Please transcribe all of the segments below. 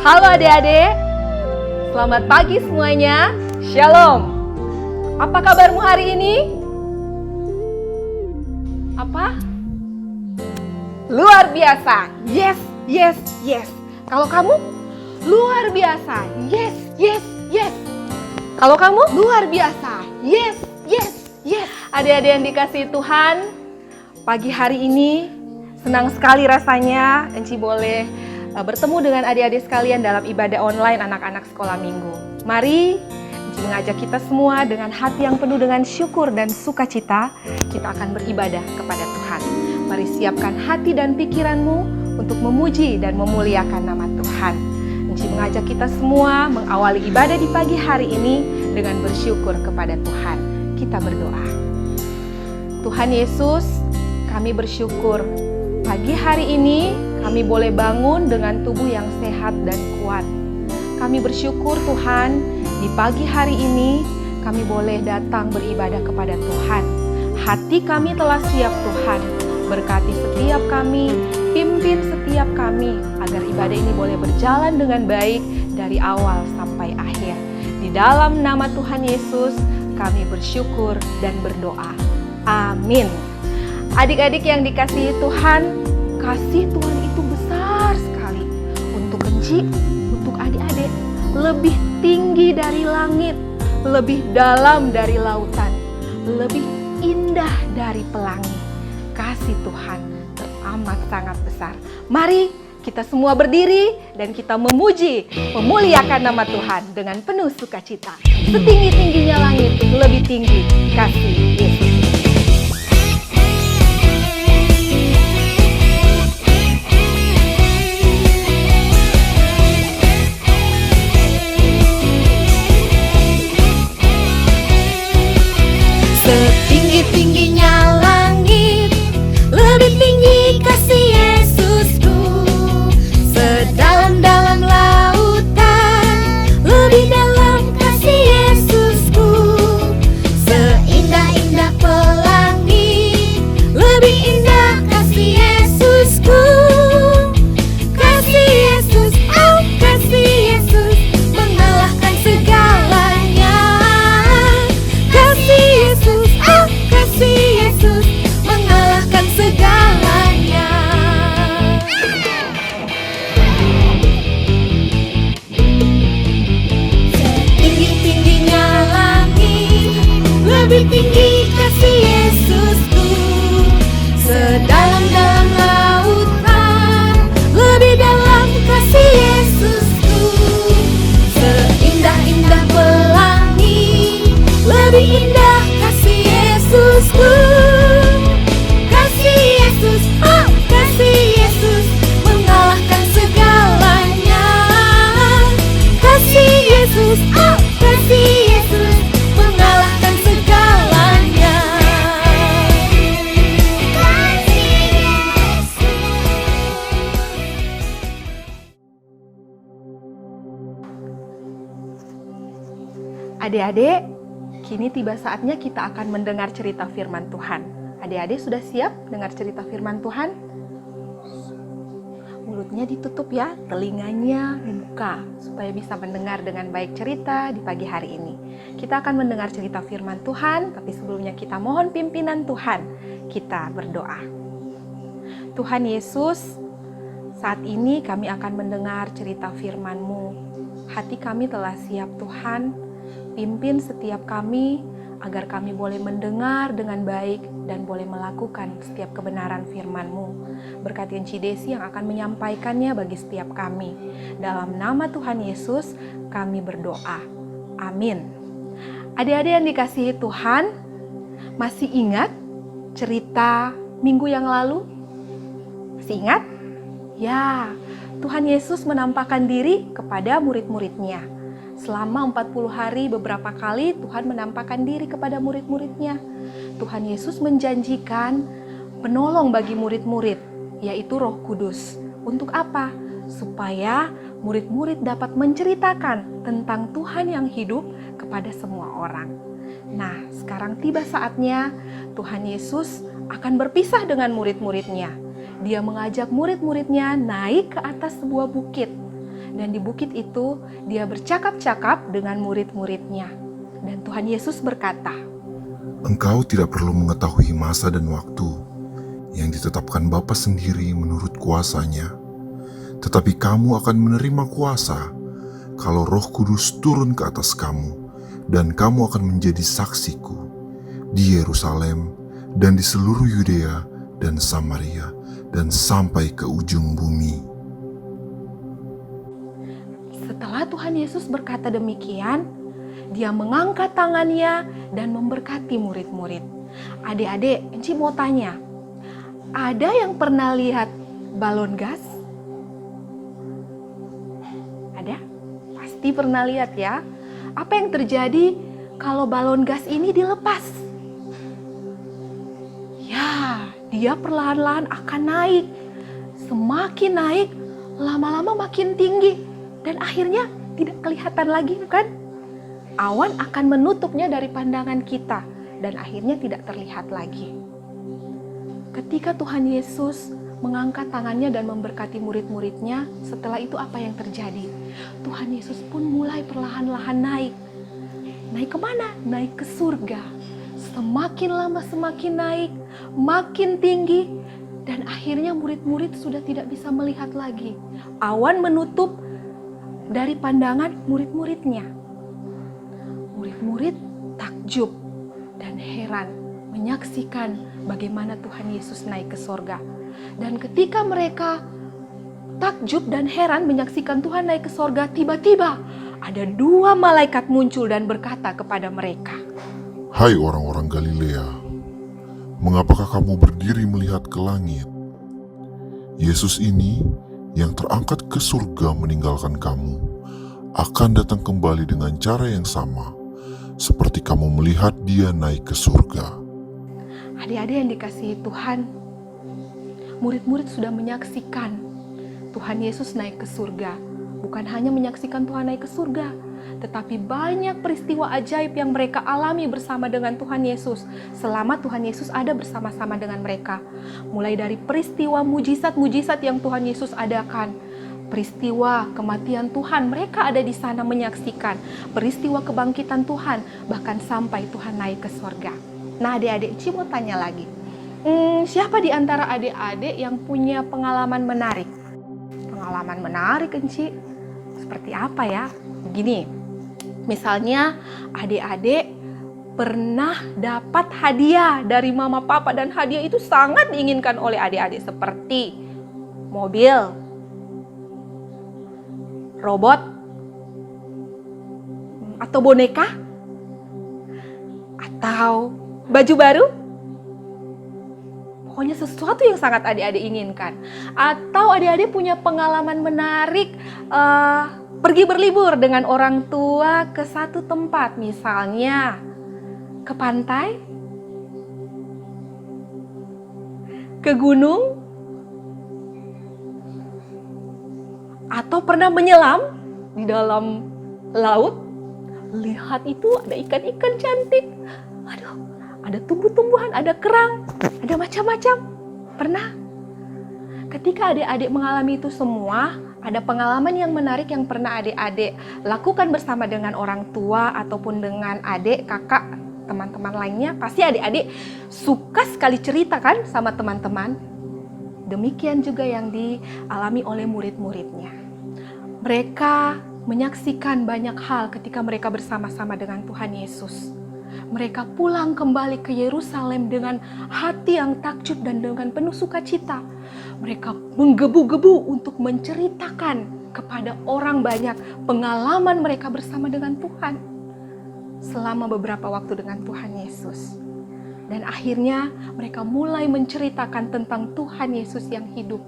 Halo adik-adik, selamat pagi semuanya. Shalom. Apa kabarmu hari ini? Apa? Luar biasa. Yes, yes, yes. Kalau kamu? Luar biasa. Yes, yes, yes. Kalau kamu? Luar biasa. Yes, yes, yes. Adik-adik yang dikasihi Tuhan, pagi hari ini senang sekali rasanya Enci boleh bertemu dengan adik-adik sekalian dalam ibadah online anak-anak sekolah minggu. Mari Enci mengajak kita semua dengan hati yang penuh dengan syukur dan sukacita, kita akan beribadah kepada Tuhan. Mari siapkan hati dan pikiranmu untuk memuji dan memuliakan nama Tuhan. Enci mengajak kita semua mengawali ibadah di pagi hari ini dengan bersyukur kepada Tuhan. Kita berdoa. Tuhan Yesus, kami bersyukur pagi hari ini kami boleh bangun dengan tubuh yang sehat dan kuat. Kami bersyukur Tuhan, di pagi hari ini kami boleh datang beribadah kepada Tuhan. Hati kami telah siap Tuhan, berkati setiap kami, pimpin setiap kami, agar ibadah ini boleh berjalan dengan baik dari awal sampai akhir. Di dalam nama Tuhan Yesus, kami bersyukur dan berdoa. Amin. Adik-adik yang dikasihi Tuhan, kasih Tuhan itu besar sekali untuk Enci, untuk adik-adik, lebih tinggi dari langit, lebih dalam dari lautan, lebih indah dari pelangi. Kasih Tuhan teramat sangat besar. Mari kita semua berdiri dan kita memuji, memuliakan nama Tuhan dengan penuh sukacita. Setinggi-tingginya langit, lebih tinggi kasih Yesus. Setinggi-tingginya langit, lebih tinggi kasih Yesusku. Sedalam-dalam lautan, lebih dalam kasih Yesusku. Seindah-indah pelangi, lebih indah kasih Yesusku. Kasih Yesus, oh kasih Yesus, mengalahkan segalanya. Kasih Yesus, oh kasih Yesus, mengalahkan segalanya. Setinggi-tingginya langit, lebih tinggi kasih Yesusku. Sedalam-dalam lautan, lebih dalam kasih Yesusku. Seindah-indah pelangi, lebih indah kasih Yesusku. Kasih Yesus, oh kasih Yesus, mengalahkan segalanya. Kasih Yesus, oh kasih Yesus, mengalahkan segalanya. Kasih Yesus. Adik-adik, kini tiba saatnya kita akan mendengar cerita firman Tuhan. Adik-adik sudah siap dengar cerita firman Tuhan? Mulutnya ditutup ya, telinganya dibuka supaya bisa mendengar dengan baik cerita di pagi hari ini. Kita akan mendengar cerita firman Tuhan, tapi sebelumnya kita mohon pimpinan Tuhan. Kita berdoa. Tuhan Yesus, saat ini kami akan mendengar cerita firman-Mu. Hati kami telah siap Tuhan. Pimpin setiap kami agar kami boleh mendengar dengan baik dan boleh melakukan setiap kebenaran firman-Mu. Berkati Enci Desi yang akan menyampaikannya bagi setiap kami. Dalam nama Tuhan Yesus kami berdoa. Amin. Adik-adik yang dikasihi Tuhan, masih ingat cerita minggu yang lalu? Masih ingat? Ya, Tuhan Yesus menampakkan diri kepada murid-muridnya. Selama 40 hari beberapa kali Tuhan menampakkan diri kepada murid-muridnya. Tuhan Yesus menjanjikan penolong bagi murid-murid, yaitu Roh Kudus. Untuk apa? Supaya murid-murid dapat menceritakan tentang Tuhan yang hidup kepada semua orang. Nah, sekarang tiba saatnya Tuhan Yesus akan berpisah dengan murid-muridnya. Dia mengajak murid-muridnya naik ke atas sebuah bukit. Dan di bukit itu dia bercakap-cakap dengan murid-muridnya. Dan Tuhan Yesus berkata, Engkau tidak perlu mengetahui masa dan waktu yang ditetapkan Bapa sendiri menurut kuasanya. Tetapi kamu akan menerima kuasa kalau Roh Kudus turun ke atas kamu, dan kamu akan menjadi saksiku di Yerusalem dan di seluruh Yudea dan Samaria dan sampai ke ujung bumi. Setelah Tuhan Yesus berkata demikian, dia mengangkat tangannya dan memberkati murid-murid. Adik-adik, Enci mau tanya, ada yang pernah lihat balon gas? Ada? Pasti pernah lihat ya. Apa yang terjadi kalau balon gas ini dilepas? Ya, dia perlahan-lahan akan naik. Semakin naik, lama-lama makin tinggi. Dan akhirnya tidak kelihatan lagi, bukan? Awan akan menutupnya dari pandangan kita. Dan akhirnya tidak terlihat lagi. Ketika Tuhan Yesus mengangkat tangannya dan memberkati murid-muridnya, setelah itu apa yang terjadi? Tuhan Yesus pun mulai perlahan-lahan naik. Naik kemana? Naik ke surga. Semakin lama semakin naik, makin tinggi, dan akhirnya murid-murid sudah tidak bisa melihat lagi. Awan menutup dari pandangan murid-muridnya. Murid-murid takjub dan heran menyaksikan bagaimana Tuhan Yesus naik ke sorga. Dan ketika mereka takjub dan heran menyaksikan Tuhan naik ke sorga, tiba-tiba ada 2 malaikat muncul dan berkata kepada mereka, Hai orang-orang Galilea, mengapakah kamu berdiri melihat ke langit? Yesus ini yang terangkat ke surga meninggalkan kamu, akan datang kembali dengan cara yang sama, seperti kamu melihat dia naik ke surga. Adik-adik yang dikasihi Tuhan, murid-murid sudah menyaksikan Tuhan Yesus naik ke surga. Bukan hanya menyaksikan Tuhan naik ke surga, tetapi banyak peristiwa ajaib yang mereka alami bersama dengan Tuhan Yesus selama Tuhan Yesus ada bersama-sama dengan mereka. Mulai dari peristiwa mujizat-mujizat yang Tuhan Yesus adakan, peristiwa kematian Tuhan, mereka ada di sana menyaksikan. Peristiwa kebangkitan Tuhan, bahkan sampai Tuhan naik ke surga. Nah adik-adik, Ci mau tanya lagi. Siapa di antara adik-adik yang punya pengalaman menarik? Pengalaman menarik, Enci. Seperti apa ya? Begini, misalnya adik-adik pernah dapat hadiah dari mama papa dan hadiah itu sangat diinginkan oleh adik-adik seperti mobil, robot, atau boneka, atau baju baru. Pokoknya sesuatu yang sangat adik-adik inginkan. Atau adik-adik punya pengalaman menarik pergi berlibur dengan orang tua ke satu tempat. Misalnya ke pantai, ke gunung, atau pernah menyelam di dalam laut. Lihat itu ada ikan-ikan cantik. Aduh, ada tumbuh-tumbuhan, ada kerang, ada macam-macam. Pernah? Ketika adik-adik mengalami itu semua, ada pengalaman yang menarik yang pernah adik-adik lakukan bersama dengan orang tua ataupun dengan adik, kakak, teman-teman lainnya. Pasti adik-adik suka sekali cerita kan sama teman-teman. Demikian juga yang dialami oleh murid-muridnya. Mereka menyaksikan banyak hal ketika mereka bersama-sama dengan Tuhan Yesus. Mereka pulang kembali ke Yerusalem dengan hati yang takjub dan dengan penuh sukacita. Mereka menggebu-gebu untuk menceritakan kepada orang banyak pengalaman mereka bersama dengan Tuhan selama beberapa waktu dengan Tuhan Yesus. Dan akhirnya mereka mulai menceritakan tentang Tuhan Yesus yang hidup.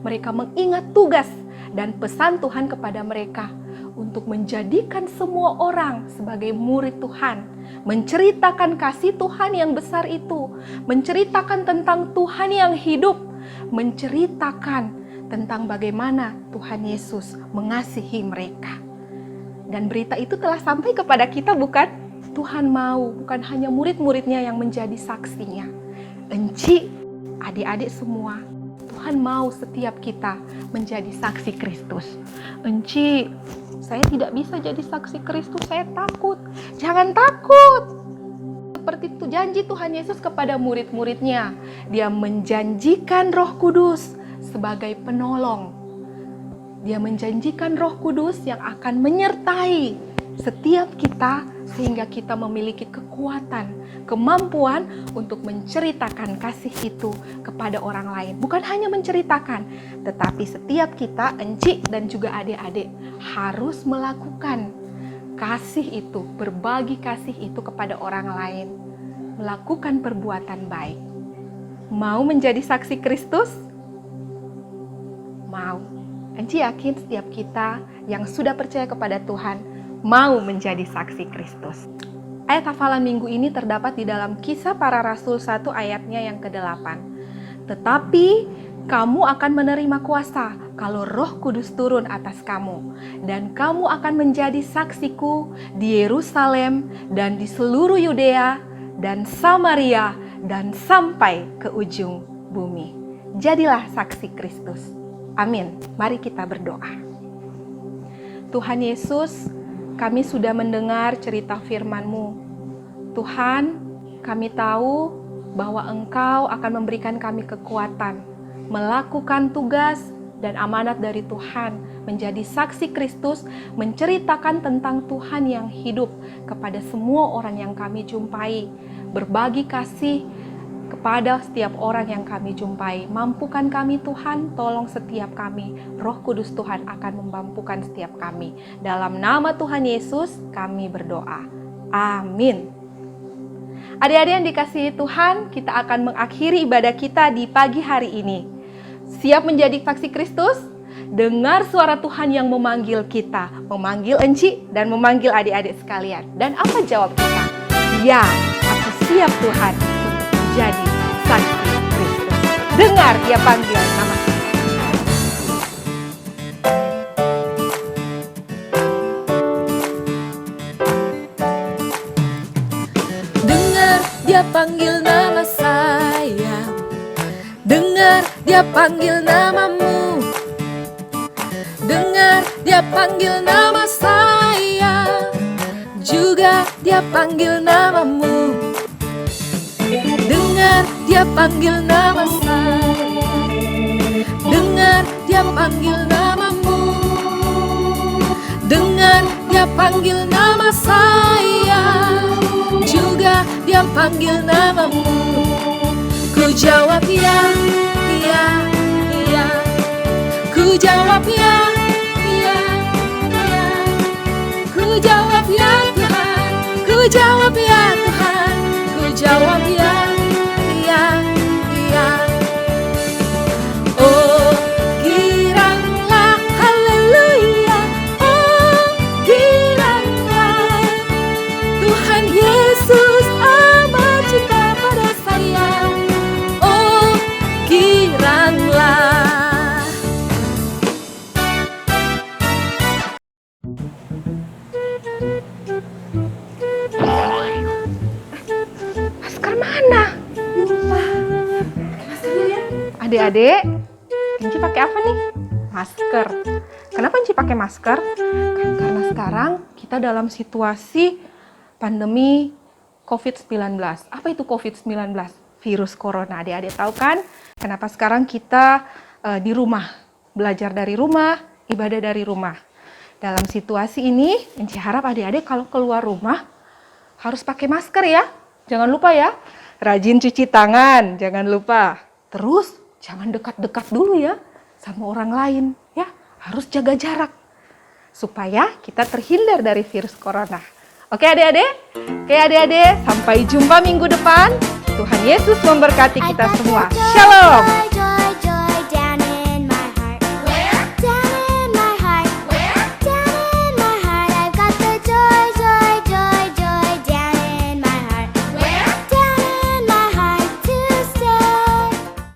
Mereka mengingat tugas dan pesan Tuhan kepada mereka untuk menjadikan semua orang sebagai murid Tuhan, menceritakan kasih Tuhan yang besar itu, menceritakan tentang Tuhan yang hidup, menceritakan tentang bagaimana Tuhan Yesus mengasihi mereka. Dan berita itu telah sampai kepada kita, bukan? Tuhan mau bukan hanya murid-muridnya yang menjadi saksinya. Enci, adik-adik semua, Tuhan mau setiap kita menjadi saksi Kristus. Enci, saya tidak bisa jadi saksi Kristus, saya takut. Jangan takut. Seperti itu janji Tuhan Yesus kepada murid-muridnya. Dia menjanjikan Roh Kudus sebagai penolong. Dia menjanjikan Roh Kudus yang akan menyertai setiap kita sehingga kita memiliki kekuatan, kemampuan untuk menceritakan kasih itu kepada orang lain. Bukan hanya menceritakan, tetapi setiap kita, Enci dan juga adik-adik, harus melakukan kasih itu, berbagi kasih itu kepada orang lain. Melakukan perbuatan baik. Mau menjadi saksi Kristus? Mau. Enci yakin setiap kita yang sudah percaya kepada Tuhan mau menjadi saksi Kristus. Ayat hafalan minggu ini terdapat di dalam Kisah Para Rasul 1 ayatnya yang ke-8. Tetapi kamu akan menerima kuasa kalau Roh Kudus turun atas kamu, dan kamu akan menjadi saksiku di Yerusalem dan di seluruh Yudea dan Samaria dan sampai ke ujung bumi. Jadilah saksi Kristus. Amin. Mari kita berdoa. Tuhan Yesus, kami sudah mendengar cerita firman-Mu. Tuhan, kami tahu bahwa Engkau akan memberikan kami kekuatan melakukan tugas dan amanat dari Tuhan, menjadi saksi Kristus, menceritakan tentang Tuhan yang hidup kepada semua orang yang kami jumpai, berbagi kasih kepada setiap orang yang kami jumpai. Mampukan kami Tuhan, tolong setiap kami. Roh Kudus Tuhan akan memampukan setiap kami. Dalam nama Tuhan Yesus kami berdoa. Amin. Adik-adik yang dikasihi Tuhan, kita akan mengakhiri ibadah kita di pagi hari ini. Siap menjadi saksi Kristus? Dengar suara Tuhan yang memanggil kita, memanggil Enci dan memanggil adik-adik sekalian. Dan apa jawab kita? Ya, aku siap Tuhan jadi saksi Kristus. Dengar dia panggil nama kita. Dengar dia panggil nama saya. Dengar dia panggil namamu. Dengar dia panggil nama saya. Juga dia panggil namamu. Dengar dia panggil nama saya. Dengar dia panggil namamu. Dengar dia panggil nama saya. Juga dia panggil namamu. Ku jawab ya, ya, ya. Ku jawab ya, ya, ya. Ku jawab ya Tuhan. Ku jawab ya Tuhan. Ku jawab ya, ya, ya. Oh, giranglah, haleluya. Oh, giranglah. Tuhan Yesus amat cinta pada saya. Oh, giranglah. Masker mana? Adik-adik, Enci pakai apa nih? Masker. Kenapa Enci pakai masker? Karena sekarang kita dalam situasi pandemi COVID-19. Apa itu COVID-19? Virus corona. Adik-adik tahu kan? Kenapa sekarang kita di rumah, belajar dari rumah, ibadah dari rumah. Dalam situasi ini, Enci harap adik-adik kalau keluar rumah harus pakai masker ya. Jangan lupa ya, rajin cuci tangan, jangan lupa. Terus jangan dekat-dekat dulu ya sama orang lain ya. Harus jaga jarak supaya kita terhindar dari virus corona. Oke adik-adik? Oke adik-adik, sampai jumpa minggu depan. Tuhan Yesus memberkati kita semua. Shalom.